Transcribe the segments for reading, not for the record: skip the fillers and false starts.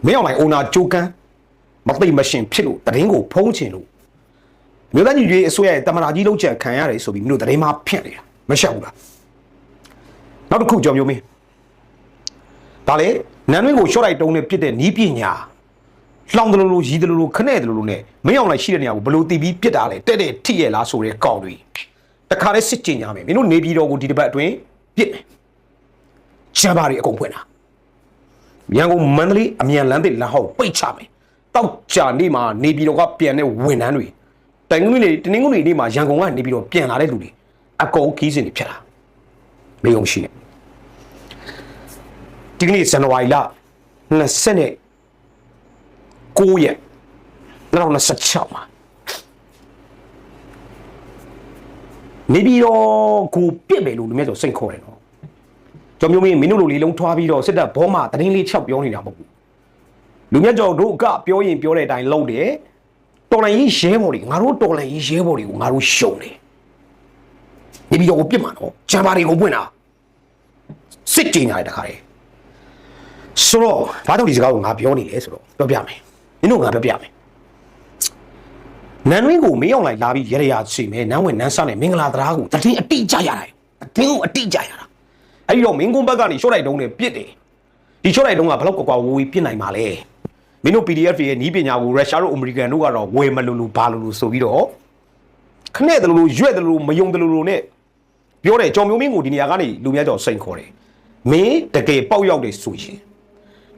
မင်းအောင်လိုက်အိုနာကြိုးကန်းမသိမရှင်ဖြစ်လို့တရင်ကိုဖုံးချင်လို့မြို့သားညီကြီးအစိုးရရဲ့တမနာကြီးလုံးချက်ခံရတယ်ဆိုပြီးမြို့တရင်မှာဖြန့်နေတာမရှောက်ဘူးလားနောက်တစ်ခုကြော်မျိုးမင်းဒါလေနန်းတွင်းကိုရှော့လိုက်တုံးနဲ့ပြစ်တဲ့နီးပညာလောင်တလူလူရီတလူလူခနဲ့တလူလူနဲ့မင်းအောင်လိုက်ရှိတဲ့နေရာကိုဘလို့တီးပြီးပြစ်တာလေတဲ့တဲ့ထိရလားဆိုတဲ့ကောင်းတွေတခါလဲစစ်ကြင်ညာမယ်မင်းတို့နေပြည်တော်ကိုဒီတစ်ပတ်အတွင်းပြစ်မယ်ချမ်းပါတွေအကုန်ဖွင့်တာရန်ကုန်မန္တလေးအမြန်လမ်းသစ်လမ်းဟောက်ပိတ်ချမယ်တောက်ကြနေ့မှာနေပြည်တော်ကပြန်တဲ့ဝန်ထမ်းတွေတိုင်ငွေတွေတင်းငွေတွေနေ့မှာရန်ကုန်ကနေပြည်တော်ပြန်လာတဲ့လူတွေအကုန်ခီးစင်တွေဖြစ်လာမေယုံရှိနေဒီကနေ့ဇန်နဝါရီလ29ရက်2026မှာနေပြည်တော်ကိုပြစ်မယ်လို့လူမျိုးဆိုစိတ်ခေါ်တယ်နော်ကျော်မျိုးမင်းမင်းတို့လိုလေးလုံးထွားပြီးတော့စစ်တပ်ဘောမှာတရင်လေး6ပြောနေတာမဟုတ်ဘူးလူမျိုးကျော်တို့ကပြောရင်ပြောတဲ့အတိုင်းလုပ်တယ်တော်လိုင်းကြီးရဲဘော်တွေငါတို့တော်လိုင်းကြီးရဲဘော်တွေကိုငါတို့ရှုံတယ်နေပြည်တော်ကိုပြစ်မှာနော်ဂျမ်ဘာတွေကိုပွင့်တာစစ်ကြင်ညာတဲ့ခါလေဆိုတော့ဘာကြောင့်ဒီစကားကိုငါပြောနေလဲဆိုတော့ပြောပြမယ်မင်းတို့ငါပြောပြမယ်နန်းဝင်းကိုမင်းအောင်လိုက်လာပြီးရရစီမယ်နန်းဝင်နန်းဆနဲ့မင်္ဂလာတရားကိုတတင်းအတိကြရတာအတင်းကိုအတိကြရတာအဲ့ဒီတော့မင်းကုန်းဘက်ကနေရှော့လိုက်တုံးနဲ့ပြစ်တယ်ဒီရှော့လိုက်တုံးကဘလောက်ကွာဝေးပြစ်နိုင်မှာလဲမင်းတို့ PDF ရဲ့နီးပညာကိုရုရှားတို့အမေရိကန်တို့ကတော့ဝယ်မလို့လို့ဘာလို့လို့ဆိုပြီးတော့ခနဲ့တလူလူရွက်တလူလူမယုံတလူလူနဲ့ပြောတယ်ကြော်မျိုးမင်းကိုဒီနေရာကနေလူများကြော်စိန်ခေါ်တယ်မင်းတကယ်ပေါက်ရောက်တယ်ဆိုရင်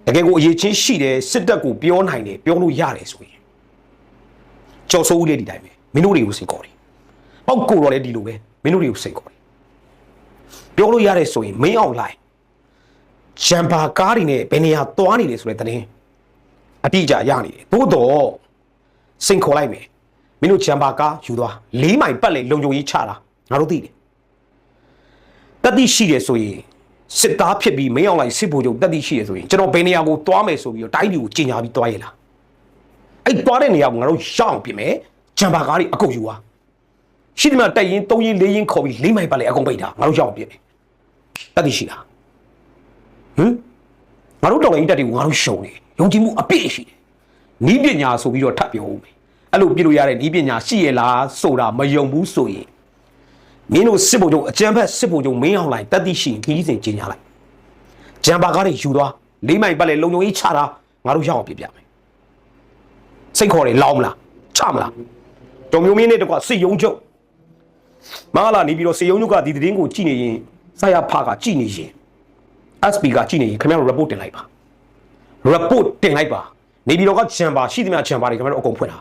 တကယ်ကိုအရေးချင်းရှိတယ်စစ်တပ်ကိုပြောနိုင်တယ်ပြောလို့ရတယ်ဆိုရင်ကြော်စိုးဦးလေးဒီတိုင်းပဲမင်းတို့တွေကိုစိန်ခေါ်တယ်ပေါက်ကိုတော့လည်းဒီလိုပဲမင်းတို့တွေကိုစိန်ခေါ်တယ်ပြောလို့ရတယ်ဆိုရင်မင်းအောင်လိုက်ဂျမ်ဘာကားတွေနဲ့ဘယ်နေရာသွားနေလဲဆိုတဲ့သတင်းအတိအကျရနေတယ်သို့တော့စိန်ခေါ်လိုက်မယ်မင်းတို့ဂျမ်ဘာကားယူသွား4မိုင်ပတ်လေလုံခြုံရေးချတာငါတို့သိတယ်တတိရှိတယ်ဆိုရင်စစ်သားဖြစ်ပြီးမင်းအောင်လိုက်စစ်ဗိုလ်ချုပ်တတိရှိတယ်ဆိုရင်ကျွန်တော်ဘယ်နေရာကိုသွားမယ်ဆိုပြီးတော့တိုင်းပြည်ကိုကြီးညာပြီးသွားရလားအဲ့သွားတဲ့နေရာကိုငါတို့ရှောင်းပြင်မယ်ဂျမ်ဘာကားတွေအကုန်ယူသွားရှိတယ်မတက်ရင်3ရင်4ရင်ခေါ်ပြီး4မိုင်ပတ်လေအကုန်ပိတ်တာငါတို့ရှောင်းပြင်မယ်တတိရှိလားငါတို့တော်လိုင်းတက်တွေကိုငါတို့ရှုံနေယုံကြည်မှုအပြည့်ရှိတယ်နီးပညာဆိုပြီးတော့ထပ်ပြောဦးမယ်အဲ့လိုပြလို့ရတဲ့နီးပညာရှိရလားဆိုတာမယုံဘူးဆိုရင်မင်းတို့စစ်ဗိုလ်ချုပ်အကြမ်းဖက်စစ်ဗိုလ်ချုပ်မင်းအောင်လိုက်တတိရှိခီးစဉ်ကျင်းညာလိုက်ဂျမ်ဘာကားတွေယူသွား4မိုင်ပတ်လေလုံုံကြီးချတာငါတို့ရအောင်ပြပြမယ်စိတ်ခေါ်တယ်လောင်းမလားချမလားတော်မျိုးမင်းနဲ့တကွစစ်ယုံချုပ်မဟာလာနေပြီးတော့စစ်ယုံချုပ်ကဒီသတင်းကိုကြည့်နေရင်ဆရာဖာကကြည့်နေရင် SP ကကြည့်နေရင်ခင်ဗျားတို့ report တင်လိုက်ပါ report တင်လိုက်ပါနေပြီးတော့ကဂျမ်ဘာရှိသမျှဂျမ်ဘာတွေခင်ဗျားတို့အကုန်ဖွင့်တာ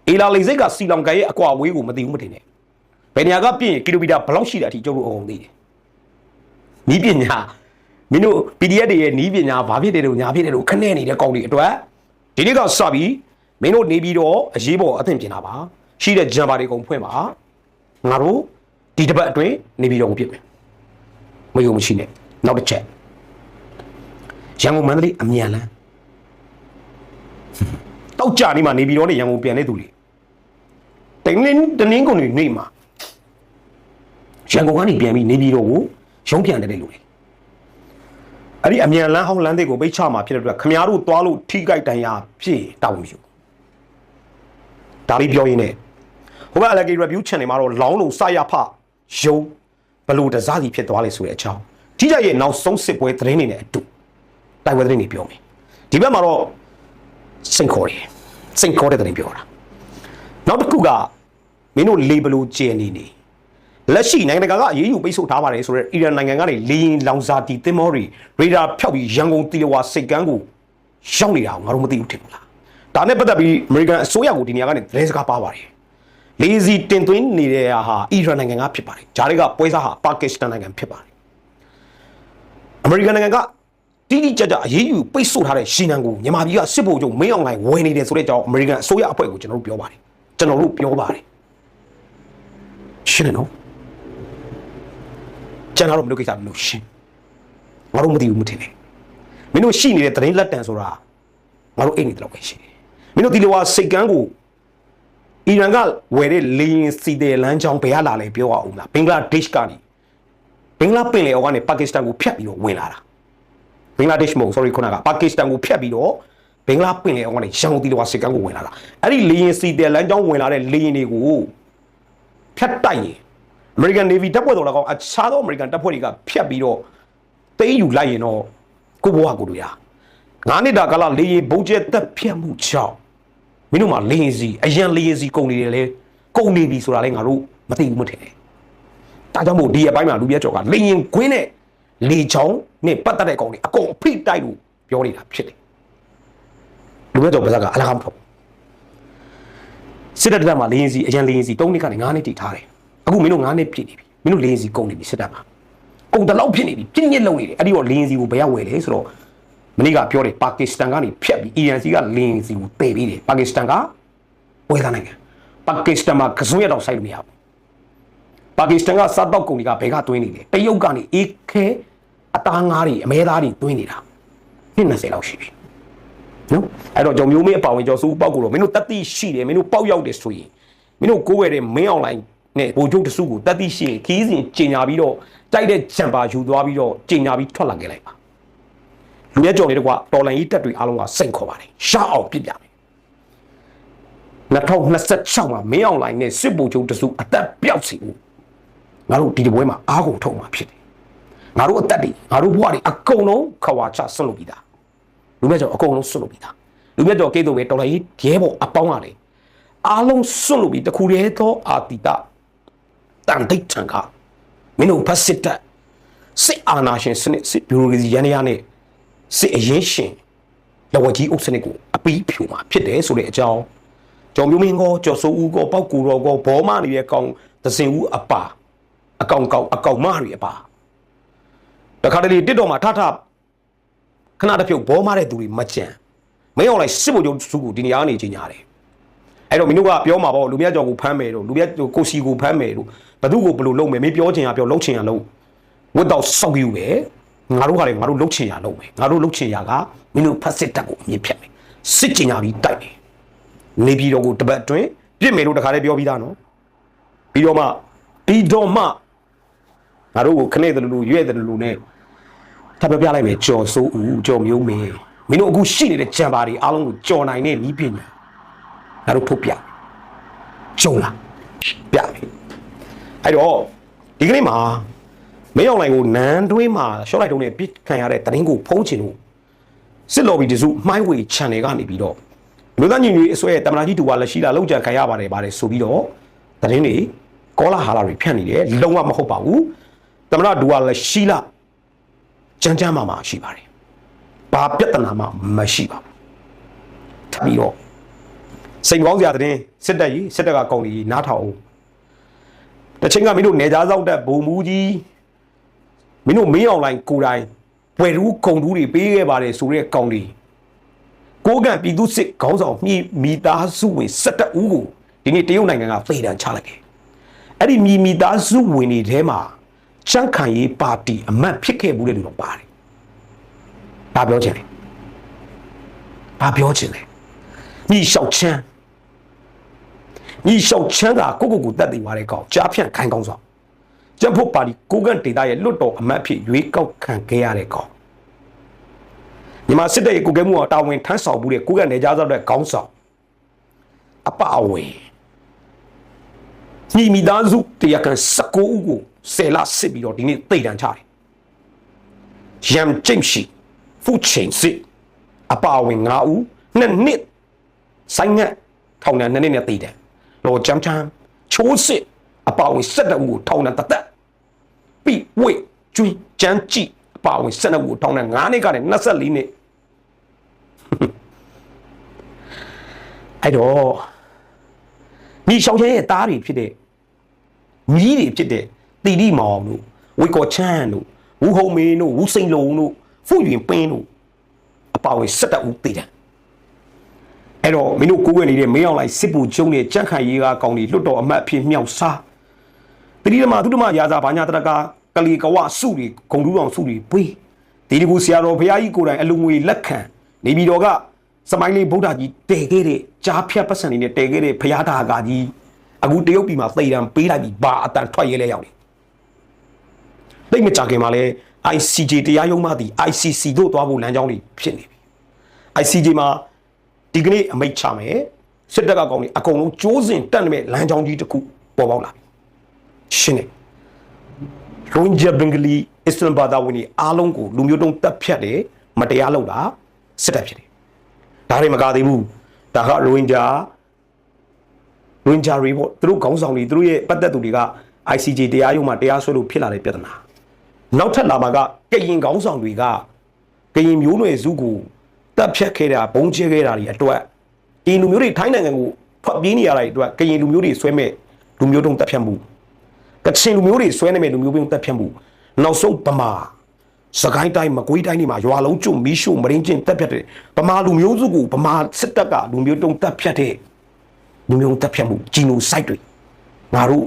အေလာလိစိတ်ကစီလောင်ကန်ရဲ့အကွာဝေးကိုမသိဘူးမတင်နဲ့ဘယ်နေရာကပြည့်ရင်ကီလိုမီတာဘယ်လောက်ရှိတဲ့အထိကျုပ်တို့အကုန်သိတယ်နီးပညာမင်းတို့ PDF တွေရဲ့နီးပညာဘာဖြစ်တယ်လို့ညာဖြစ်တယ်လို့ခနဲ့နေတဲ့ကောင်းတွေအတွက်ဒီနေ့ကစပြီးမင်းတို့နေပြီးတော့အရေးပေါ်အသင့်ပြင်တာပါရှိတဲ့ဂျမ်ဘာတွေအကုန်ဖွင့်ပါငါတို့ဒီတစ်ပတ်အတွင်းနေပြီးတော့ပြစ်မယ်မယုံမရှိနဲ့နောက်တစ်ချက်ရန်ကုန်မန္တလေးအမြန်လမ်းတောက်ကြနေမှာနေပြီးတော့နေရန်ကုန်ပြန်တဲ့သူတွေတင်းကုန်တွေနေမှာရန်ကုန်ကနေပြန်ပြီးနေပြီးတော့ကိုရုံးပြန်တဲ့လူတွေအဲ့ဒီအမြန်လမ်းဟောင်းလမ်းတွေကိုပိတ်ချမှာဖြစ်တဲ့အတွက်ခမားတို့သွားလို့ထိကြိုက်တန်ရာဖြစ်တောင်းယူဒါလေးပြောရင်းနဲ့ဟိုဘက် LK review channel မှာတော့လောင်းလုံးစရဖရုံးဘလို့တစားစီဖြစ်သွားလေဆိုတဲ့အကြောင်းထိကြရဲ့နောက်ဆုံးစစ်ပွဲသတင်းတွေနဲ့အတူတိုက်ပွဲသတင်းတွေပြောမယ်ဒီဘက်မှာတော့စိန်ခေါ်တယ်စိန်ခေါ်တဲ့သတင်းပြောတာနောက်တစ်ခုကမင်းတို့လေဘလို့ကျဲနေလက်ရှိနိုင်ငံတကာကအရေးယူပိတ်ဆို့ထားပါတယ်ဆိုတော့အီရန်နိုင်ငံကနေလေရင်လောင်စာတီသင်္ဘောတွေရေဒါဖျောက်ပြီးရန်ကုန်တီလဝါစိတ်ကမ်းကိုရောက်နေတာကိုငါတို့မသိဘူးထင်ဘူးလားဒါနဲ့ပတ်သက်ပြီးအမေရိကန်အစိုးရကိုဒီနေရာကနေသတင်းစကားပါပါတယ်လေစီတင်သွင်းနေတဲ့ဟာအီရန်နိုင်ငံကဖြစ်ပါတယ်ဂျားတွေကပွဲစားဟာပါကစ္စတန်နိုင်ငံဖြစ်ပါတယ်အမေရိကန်နိုင်ငံကတိတိကျကျအရေးယူပိတ်ဆို့ထားတဲ့ရှီနန်ကိုမြန်မာပြည်ကစစ်ဗိုလ်ချုပ်မင်းအောင်လှိုင်ဝယ်နေတယ်ဆိုတဲ့အကြောင်းအမေရိကန်အစိုးရအဖွဲ့ကိုကျွန်တော်တို့ပြောပါတယ်ရှင်းတယ်နော်ကျန်တော့မလုပ်ကိစ္စမလို့ရှင်းငါတို့မသိဘူးမထင်နဲ့မင်းတို့ရှိနေတဲ့သတင်းလက်တန်ဆိုတာငါတို့အိတ်နေတယ်လို့ပဲရှိတယ်မင်းတို့ဒီလိုဟာစိတ်ကန်းကိုအီရန်ကဝယ်တဲ့လေရင်စီတဲ့လမ်းကြောင်းဘယ်ကလာလဲပြောအောင်လားဘင်္ဂလားဒေ့ရှ်ကနေဘင်္ဂလားပင်လယ်အော်ကနေပါကစ္စတန်ကိုဖြတ်ပြီးတော့ဝင်လာတာ င်္ဂလားဒေ့ရှ်မဟုတ် sorry ခုနကပါကစ္စတန်ကိုဖျက်ပြီးတော့ဘင်္ဂလားပင်လယ်အော်ကနေရန်ကုန်တီတော်စစ်ကမ်းကိုဝင်လာတာအဲ့ဒီလေရင်စီတယ်လမ်းကြောင်းဝင်လာတဲ့လေရင်တွေကိုဖြတ်တိုက်ရင် American Navy တပ်ဖွဲ့တော်လည်းကောင်းအခြားသော American တပ်ဖွဲ့တွေကဖျက်ပြီးတော့သိမ်းယူလိုက်ရင်တော့ကိုဘွားကိုတို့ရ9နှစ်တာကာလလေရင်ဘုံကျဲတက်ဖြတ်မှုကြောင့်မင်းတို့မှာလေရင်စီအရန်လေရင်စီကုန်နေတယ်လေကုန်နေပြီဆိုတာလည်းငါတို့မသိဘူးမထင်နဲ့ဒါကြောင့်မို့ဒီအပိုင်းမှာလူပြကျော်ကလေရင်ခွင်းနဲ့လေချောင်းနဲ့ပတ်သက်တဲ့ကောင်တွေအကုန်အဖိတိုက်လို့ပြောနေတာဖြစ်တယ်လူပြကျော်ပါဇက်ကအလကားမထုတ်စစ်တပ်မှာလေရင်စီအရန်လေရင်စီ3နှစ်ကနေ9နှစ်တည်ထားတယ်အခုမင်းတို့9နှစ်ပြည့်နေပြီမင်းတို့လေရင်စီကုန်နေပြီစစ်တပ်မှာကုန်တလောက်ဖြစ်နေပြီပြင်းပြင်းလုံနေတယ်အဲ့ဒီတော့လေရင်စီကိုဘယ်ရောက်ဝယ်လဲဆိုတော့မနေ့ကပြောတယ်ပါကစ္စတန်ကနေဖြတ်ပြီးအီရန်စီကလေရင်စီကိုတည်ပြီးတယ်ပါကစ္စတန်ကဝယ်သားနိုင်ငံပါကစ္စတန်မှာကစုံရတော့စိုက်လို့မရဘူးပါကစ္စတန်ကစားတော့ကုန်တွေကဘယ်ကတွင်းနေလဲတရုတ်ကနေအေးခဲအသားငါးတွေအမဲသားတွေတွင်းနေတာနှစ်20လောက်ရှိပြီနော်အဲ့တော့ကြောင်မျိုးမင်းအပေါဝင်ကျော်စိုးပေါက်ကိုတော့မင်းတို့တတိရှိတယ်မင်းတို့ပေါက်ရောက်တယ်ဆိုရင်မင်းတို့ကိုးဝဲတဲ့မင်းအွန်လိုင်းနဲ့ဗိုလ်ချုပ်တစုကိုတတိရှိရင်ခီးစဉ်ကျင်ညာပြီးတော့တိုက်တဲ့ဂျမ်ပါယူသွားပြီးတော့ကျင်ညာပြီးထွက်လာခဲ့လိုက်ပါလူရဲကြော်လေးတကွာတော်လန်ကြီးတက်တွေအားလုံးကစိတ်ခေါ်ပါတယ်ရှောက်အောင်ပြစ်ပြမယ်2026မှာမင်းအွန်လိုင်းနဲ့စစ်ဗိုလ်ချုပ်တစုအသက်ပြောက်စီဦးငါတို့ဒီပွဲမှာအားကုန်ထုတ်မှာဖြစ်တယ်ငါတို့အသက်တွေငါတို့ဘဝတွေအကုန်လုံးခွာချဆွတ်လို့ပြီးသားလူမဲကျော်အကုန်လုံးဆွတ်လို့ပြီးသားလူမဲကျော်ကိတ်တော့ပဲတော်လိုက်ရဲဘော်အပေါင်းရတယ်အားလုံးဆွတ်လို့ပြီးတခုတည်းသောအာတိတတန်တိတ်ချံကမင်းတို့ဖက်စစ်တပ်စစ်အာဏာရှင်စနစ်စစ်ဘီရိုကရေစီရန်ရနဲ့စစ်အရင်ရှင်လဝကြီးအုပ်စနစ်ကိုအပီးဖြူမှာဖြစ်တယ်ဆိုတဲ့အကြောင်းကျော်မျိုးမင်းကောကျော်စိုးဦးကောပောက်ကူတော်ကောဘောမနေတဲ့ကောင်သစင်ဦးအပါအကောင်မတွေအပါတခါတလေတစ်တော်မှာထထခဏတစ်ဖြုတ်ဘောမတဲ့သူတွေမကြံမင်းအောင်လိုက်စစ်ဗိုလ်ချုပ်စုကိုဒီနေရာကနေကြီးညာတယ်အဲ့တော့မင်းတို့ကပြောမှာပေါ့လူမြတ်ကျော်ကိုဖမ်းမယ်တို့လူမြတ်ကိုစီကိုဖမ်းမယ်တို့ဘသူကိုဘယ်လိုလုပ်မယ်မင်းပြောချင်ရပြောလုပ်ချင်ရလုပ်ဝတ်တော့စောက်ယူပဲငါတို့ကလည်းငါတို့လုပ်ချင်ရလုပ်မယ်ငါတို့လုပ်ချင်ရကမင်းတို့ဖက်စစ်တပ်ကိုအမြင့်ဖြတ်မယ်စစ်ကြင်ညာပြီးတိုက်တယ်နေပြည်တော်ကိုတပတ်အတွင်းပြစ်မယ်လို့တခါတည်းပြောပြီးသားနော်ပြီးတော့မှငါတို့ကိုခနဲ့တယ်လို့ရွဲ့တယ်လို့နဲ့ထပ်ပြပြလိုက်မယ်ကြော်စိုးဦးကြော်မျိုးမင်းမင်းတို့အခုရှိနေတဲ့ဂျမ်ပါတွေအားလုံးကိုကြော်နိုင်တဲ့ဤပညာငါတို့ထုတ်ပြကျုံလားပြမယ်အဲ့တော့ဒီကနေ့မှာမင်းအောင်လိုင်ကိုနန်းတွင်းမှာရှော့လိုက်တုံးနဲ့ပြစ်ခံရတဲ့တရင်ကိုဖုံးချင်လို့စစ်လော်ဘီတစုမှိုင်းဝေ channel ကနေပြီးတော့လူသားညီညွတ်ရေးအစွဲတမနာကြီးတူပါလက်ရှိလာလောက်ကြံခံရပါတယ်ဆိုပြီးတော့တရင်တွေကောလာဟာလာတွေဖြန့်နေတယ်လုံးဝမဟုတ်ပါဘူးတမနာဒူဝါလက်ရှိလာကြမ်းမာရှိပါတယ်ဘာပြဿနာမှမရှိပါဘူးထပ်ပြီးတော့စိတ်ကောင်းစရာတဲ့စစ်တပ်ကကောင်ကြီးနားထောင်အောင်တချင်းကမင်းတို့နေသားစောက်တက်ဘုံမူကြီးမင်းတို့မင်းအွန်လိုင်းကိုတိုင်းပွဲရူးကုံတူးတွေပေးခဲ့ပါတယ်ဆိုတဲ့ကောင်ကြီးကိုကံပြည်သူစစ်ခေါင်းဆောင်မိသားစုဝင်17ဦးကိုဒီနေ့တရုတ်နိုင်ငံကဖေးတံချလိုက်တယ်အဲ့ဒီမိသားစုဝင်တွေထဲမှာချမ်းခံရေးပါတီအမတ်ဖြစ်ခဲ့မှုတဲ့လူတော့ပါတယ်ဘာပြောချင်လဲညီလျှောက်ချမ်းကကိုတက်တည်သွားတဲ့ကောင်ကြားဖြန့်ခိုင်းကောင်းဆောင်ကျန်းဖို့ပါတီကိုကန့်ဒေတာရဲ့လွတ်တော်အမတ်ဖြစ်ရွေးကောက်ခံခဲ့ရတဲ့ကောင်ညီမစစ်တဲ့ကိုကဲမှုအောင်တာဝန်ထမ်းဆောင်မှုတဲ့ကိုကန့်နေကြသောတဲ့ခေါင်းဆောင်အပအဝင်ညီမိသားစုတရားခံ19ဦးကို10လစစ်ပြီးတော့ဒီနေ့တိတ်တန်ချတယ်ရမ်ကျင်းရှိဖူချင်းစစ်အပအဝင်9ဦး2နှစ်ဆိုင်ငတ်ထောင်ဒဏ်2နှစ်နဲ့တိတ်တယ်လောချမ်းချိုးစစ်အပအဝင်17ဦးကိုထောင်ဒဏ်တသက်ပြီးဝေကျွင်းချမ်းကြည့်အပအဝင်12ဦးကိုထောင်ဒဏ်9နှစ်ကနေ24နှစ်အဲ့တော့ညီရှောင်းချဲရဲ့သားတွေဖြစ်တဲ့မြီးတွေဖြစ်တဲ့တီတီမောင်တို့ဝေကောချမ်းတို့ဝူဟုံမေးတို့ဝူစိန်လုံတို့ဖူရင်ပင်းတို့အပါဝင်17ဦးတည်တယ်အဲ့တော့မင်းတို့ကိုးကွယ်နေတဲ့မင်းအောင်လိုက်စစ်ပူကျုံနဲ့ကြန့်ခိုင်ရေးကကောင်းတွေလွတ်တော်အမတ်အဖြစ်မြောက်စားတိတိမသူတမရာဇာဘာညာတရကကလီကဝစုတွေဂုံတူးအောင်စုတွေပွေးဒီဒီကူဆရာတော်ဘုရားကြီးကိုယ်တိုင်အလူငွေလက်ခံနေပြီးတော့ကစမိုင်းလေးဗုဒ္ဓကြီးတည်ခဲ့တဲ့ကြားဖြတ်ပတ်စံနေနဲ့တည်ခဲ့တဲ့ဘုရားတာကကြီးအခုတရုတ်ပြည်မှာသေတံပေးလိုက်ပြီးဘာအတန်ထွက်ရဲလဲရောက်တယ်တိတ်မကြခင်မှာလဲ ICJ တရားရုံးမှသည် ICC တို့သွားဖို့လမ်းကြောင်းတွေဖြစ်နေပြီ ICJ မှာဒီကနေ့အမိန့်ချမယ်စစ်တပ်ကကောင်တွေအကုန်လုံးကြိုးစင်တက်နေမဲ့လမ်းကြောင်းကြီးတစ်ခုပေါ်ပေါက်လာရှင်းနေရိုဟင်ဂျာဘင်္ဂလီအစ္စလမ်ဘာသာဝင်တွေအားလုံးကိုလူမျိုးတုံးတပ်ဖြတ်တယ်မတရားလုပ်တာစစ်တပ်ဖြစ်တယ်ဒါတွေမကသေးဘူးဒါကရိုဟင်ဂျာတွေပေါ့သူတို့ခေါင်းဆောင်တွေသူတို့ရဲ့ပတ်သက်သူတွေက ICJ တရားရုံးမှာတရားစွဲလို့ဖြစ်လာတဲ့ပြဿနာနောက်ထပ်လာမှာကကရင်ခေါင်းဆောင်တွေကကရင်မျိုးနွယ်စုကိုတပ်ဖြတ်ခဲ့တာဘုံကျဲခဲ့တာတွေအတွက်ဒီလူမျိုးတွေထိုင်းနိုင်ငံကိုဖတ်ပြေးနေရတဲ့အတွက်ကရင်လူမျိုးတွေဆွဲမဲ့လူမျိုးတုံးတပ်ဖြတ်မှုကချင်လူမျိုးတွေဆွဲနေမဲ့လူမျိုးတုံးတပ်ဖြတ်မှုနောက်ဆုံးဗမာစကိုင်းတိုင်းမကွေးတိုင်းတွေမှာရွာလုံးကျွတ်မီးရှို့မရင်းချင်းတပ်ဖြတ်တယ်ဗမာလူမျိုးစုကိုဗမာစစ်တပ်ကလူမျိုးတုံးတပ်ဖြတ်တဲ့လူမျိုးတပ်ဖြတ်မှုဂျီနိုဆိုက်တွေငါတို့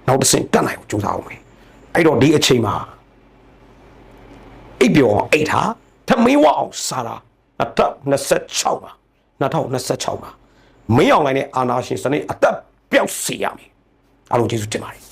နောက်တစ်ဆင့်တက်နိုင်ကိုစူးစမ်းအောင်မယ်အဲ့တော့ဒီအချိန်မှာအိပ်ပျော်အိတ်ဟာထမင်းဝအောင်စားတာ2026မှာ2026မှာမင်းအောင်လိုင်းနဲ့အာနာရှင်စနစ်အသက်ပျောက်စေရမယ်အားလုံးကျေးဇူးတင်ပါတယ်